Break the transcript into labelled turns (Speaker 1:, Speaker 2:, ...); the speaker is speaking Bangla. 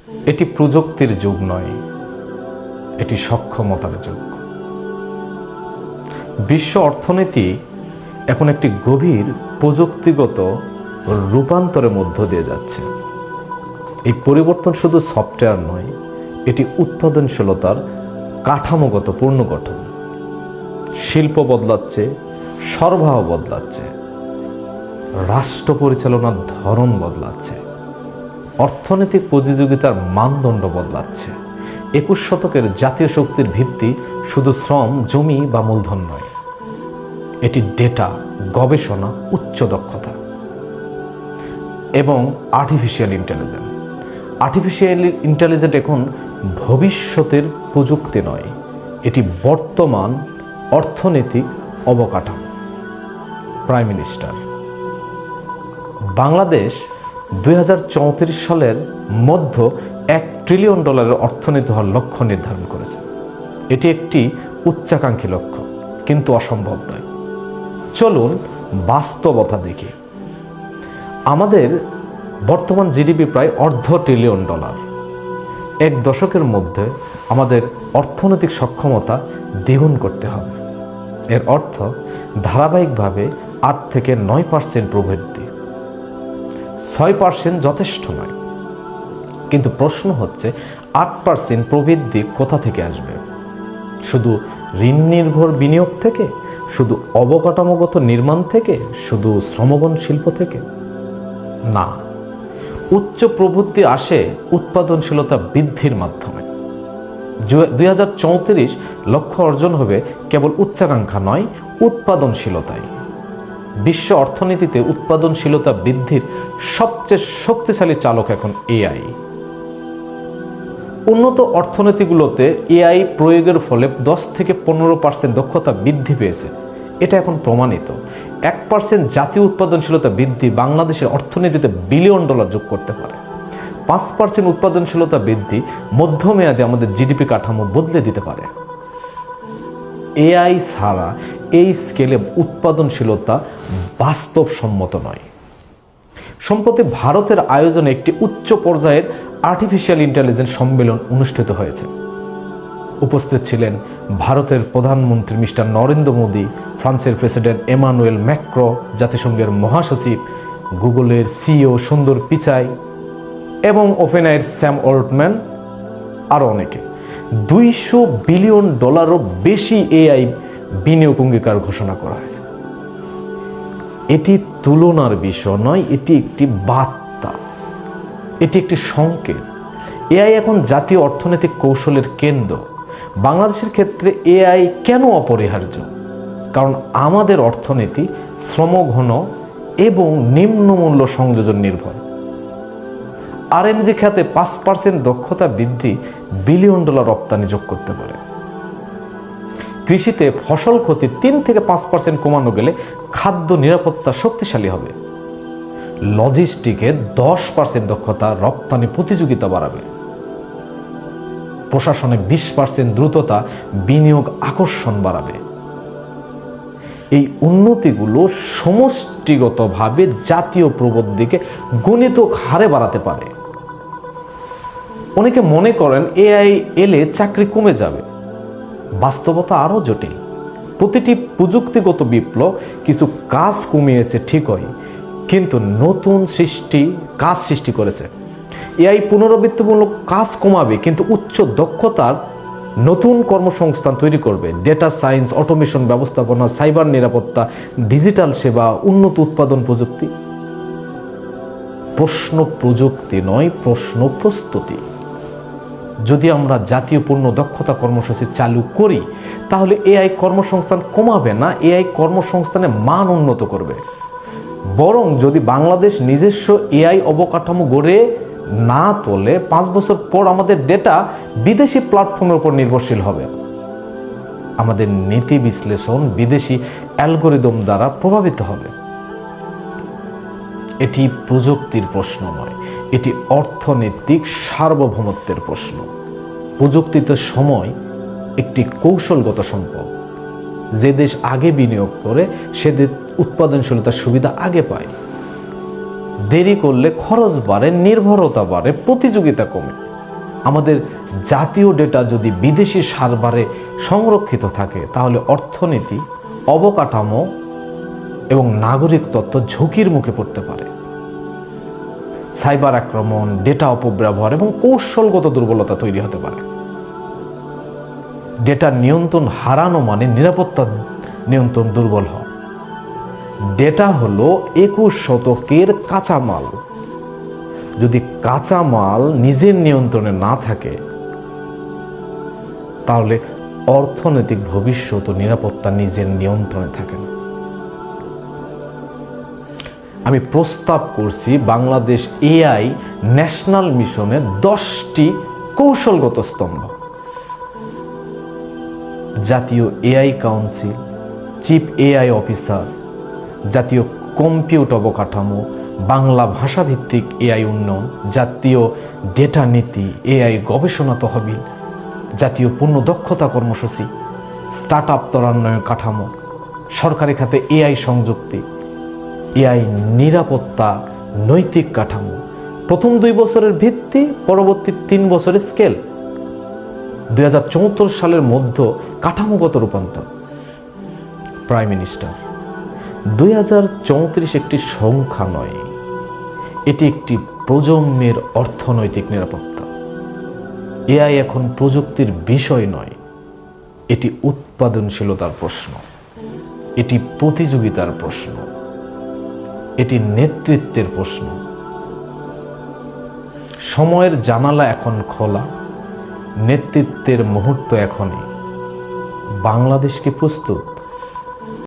Speaker 1: এটি প্রযুক্তির যুগ নয়, এটি সক্ষমতার যুগ। বিশ্ব অর্থনীতি এখন একটি গভীর প্রযুক্তিগত রূপান্তরের মধ্য দিয়ে যাচ্ছে। এই পরিবর্তন শুধু সফটওয়্যার নয়, এটি উৎপাদনশীলতার কাঠামোগত পুনর্গঠন। শিল্প বদলাচ্ছে, সরবরাহ বদলাচ্ছে, রাষ্ট্র পরিচালনার ধরন বদলাচ্ছে, অর্থনৈতিক প্রতিযোগিতার মানদণ্ড বদলাচ্ছে। 21 শতকের জাতীয় শক্তির ভিত্তি শুধু শ্রম, জমি বা মূলধন নয়, এটি ডেটা, গবেষণা, উচ্চ দক্ষতা এবং আর্টিফিশিয়াল ইন্টেলিজেন্স। আর্টিফিশিয়াল ইন্টেলিজেন্স এখন ভবিষ্যতের প্রযুক্তি নয়, এটি বর্তমান অর্থনৈতিক অবকাঠামো। প্রাইম মিনিস্টার, বাংলাদেশ 2034 সালের মধ্যে $1 ট্রিলিয়ন অর্থনীতি হওয়ার লক্ষ্য নির্ধারণ করেছে। এটি একটি উচ্চাকাঙ্ক্ষী লক্ষ্য, কিন্তু অসম্ভব নয়। চলুন বাস্তবতা দেখি। আমাদের বর্তমান জিডিপি প্রায় $1.5 ট্রিলিয়ন। এক দশকের মধ্যে আমাদের অর্থনৈতিক সক্ষমতা দ্বিগুণ করতে হবে। এর অর্থ ধারাবাহিকভাবে 8 থেকে 9% প্রবৃদ্ধি। 6% যথেষ্ট নয়, কিন্তু প্রশ্ন হচ্ছে 8% প্রবৃদ্ধি কোথা থেকে আসবে? শুধু ঋণ নির্ভর বিনিয়োগ থেকে? শুধু অবকাঠামোগত নির্মাণ থেকে? শুধু শ্রমগণ শিল্প থেকে? না, উচ্চ প্রবৃদ্ধি আসে উৎপাদনশীলতা বৃদ্ধির মাধ্যমে। 2034 লক্ষ্য অর্জন হবে কেবল উচ্চাকাঙ্ক্ষা নয়, উৎপাদনশীলতায়। বিশ্ব অর্থনীতিতে উৎপাদনশীলতা বৃদ্ধির সবচেয়ে শক্তিশালী চালক এখন এআই। উন্নত অর্থনীতিগুলোতে এআই প্রয়োগের ফলে 10 থেকে 15% দক্ষতা বৃদ্ধি পেয়েছে, এটা এখন প্রমাণিত। 1% জাতীয় উৎপাদনশীলতা বৃদ্ধি বাংলাদেশের অর্থনীতিতে $1 বিলিয়ন যোগ করতে পারে। 5% উৎপাদনশীলতা বৃদ্ধি মধ্যমেয়াদে আমাদের জিডিপি কাঠামো বদলে দিতে পারে। এআই ছাড়া এই স্কেলে উৎপাদনশীলতা বাস্তবসম্মত নয়। সম্প্রতি ভারতের আয়োজনে একটি উচ্চ পর্যায়ের আর্টিফিশিয়াল ইন্টেলিজেন্স সম্মেলন অনুষ্ঠিত হয়েছে। উপস্থিত ছিলেন ভারতের প্রধানমন্ত্রী মিস্টার নরেন্দ্র মোদী, ফ্রান্সের প্রেসিডেন্ট এমানুয়েল ম্যাক্রো, জাতিসংঘের মহাসচিব, গুগলের সিইও সুন্দর পিচাই এবং ওপেনআইয়ের স্যাম অল্টম্যান, আরও অনেকে। $200 বিলিয়ন বেশি এআই বিনিয়োগ অঙ্গীকার ঘোষণা করা হয়েছে। এটি তুলনার বিষয় নয়, এটি একটি বার্তা, এটি একটি সংকেত। এআই এখন জাতীয় অর্থনৈতিক কৌশলের কেন্দ্র। বাংলাদেশের ক্ষেত্রে এআই কেন অপরিহার্য? কারণ আমাদের অর্থনীতি শ্রমঘন এবং নিম্নমূল্য সংযোজন নির্ভর। আরএমজি খাতে 5% দক্ষতা বৃদ্ধি $1 বিলিয়ন রপ্তানি যোগ করতে পারে। কৃষিতে ফসল ক্ষতি 3 থেকে 5% কমানো গেলে খাদ্য নিরাপত্তা শক্তিশালী হবে। লজিস্টিকে 10% দক্ষতা রপ্তানি প্রতিযোগিতা বাড়াবে। প্রশাসনে 20% দ্রুততা বিনিয়োগ আকর্ষণ বাড়াবে। এই উন্নতিগুলো সমষ্টিগতভাবে জাতীয় প্রবৃদ্ধিকে গণিত হারে বাড়াতে পারে। অনেকে মনে করেন এআই এলে চাকরি কমে যাবে। বাস্তবতা আরও জটিল। প্রতিটি প্রযুক্তিগত বিপ্লব কিছু কাজ কমিয়েছে ঠিকই, কিন্তু নতুন কাজ সৃষ্টি করেছে। এআই পুনরাবৃত্তিমূলক কাজ কমাবে, কিন্তু উচ্চ দক্ষতার নতুন কর্মসংস্থান তৈরি করবে। ডেটা সায়েন্স, অটোমেশন, ব্যবস্থাপনা, সাইবার নিরাপত্তা, ডিজিটাল সেবা, উন্নত উৎপাদন প্রযুক্তি। প্রশ্ন প্রযুক্তি নয়, প্রশ্ন প্রস্তুতি। যদি আমরা জাতীয় পূর্ণ দক্ষতা কর্মসূচি চালু করি, তাহলে এআই কর্মসংস্থান কমাবে না, এআই কর্মসংস্থানের মান উন্নত করবে। বরং যদি বাংলাদেশ নিজস্ব এআই অবকাঠামো গড়ে না তোলে, 5 বছর পর আমাদের ডেটা বিদেশি প্ল্যাটফর্মের উপর নির্ভরশীল হবে। আমাদের নীতি বিশ্লেষণ বিদেশি অ্যালগোরিদম দ্বারা প্রভাবিত হবে। এটি প্রযুক্তির প্রশ্ন নয়, এটি অর্থনৈতিক সার্বভৌমত্বের প্রশ্ন। প্রযুক্তিতে সময় একটি কৌশলগত সম্পদ। যে দেশ আগে বিনিয়োগ করে সে দেশ উৎপাদনশীলতার সুবিধা আগে পায়। দেরি করলে খরচ বাড়ে, নির্ভরতা বাড়ে, প্রতিযোগিতা কমে। আমাদের জাতীয় ডেটা যদি বিদেশি সার্ভারে সংরক্ষিত থাকে, তাহলে অর্থনীতি, অবকাঠামো এবং নাগরিক তথ্য ঝুঁকির মুখে পড়তে পারে। সাইবার আক্রমণ, ডেটা অপব্যবহার এবং কৌশলগত দুর্বলতা তৈরি হতে পারে। ডেটা নিয়ন্ত্রণ হারানো মানে নিরাপত্তা নিয়ন্ত্রণ দুর্বল হওয়া। ডেটা হলো 21 শতকের কাঁচামাল। যদি কাঁচামাল নিজের নিয়ন্ত্রণে না থাকে, তাহলে অর্থনৈতিক ভবিষ্যৎ ও নিরাপত্তা নিজের নিয়ন্ত্রণে থাকে না। আমি প্রস্তাব করছি বাংলাদেশ এআই ন্যাশনাল মিশনের 10টি কৌশলগত স্তম্ভ। জাতীয় AI council, chief AI officer, জাতীয় কম্পিউট অবকাঠামো, বাংলা ভাষাভিত্তিক এআই উন্নয়ন, জাতীয় ডেটা নীতি, এআই গবেষণা তহবিল, জাতীয় পূর্ণ দক্ষতা কর্মসূচি, স্টার্ট আপ ত্বরান্বয়ন কাঠামো, সরকারি খাতে এআই সংযুক্তি, এআই নিরাপত্তা নৈতিক কাঠামো, প্রথম 2 বছরের ভিত্তি, পরবর্তী 3 বছরের স্কেল, 2074 সালের মধ্যে কাঠামোগত রূপান্তর। প্রাইম মিনিস্টার, 2034 একটি সংখ্যা নয়, এটি একটি প্রজন্মের অর্থনৈতিক নিরাপত্তা। এআই এখন প্রযুক্তির বিষয় নয়, এটি উৎপাদনশীলতার প্রশ্ন, এটি প্রতিযোগিতার প্রশ্ন, এটি নেতৃত্বের প্রশ্ন। সময়ের জানালা এখন খোলা, নেতৃত্বের মুহূর্ত এখনই। বাংলাদেশ কি প্রস্তুত?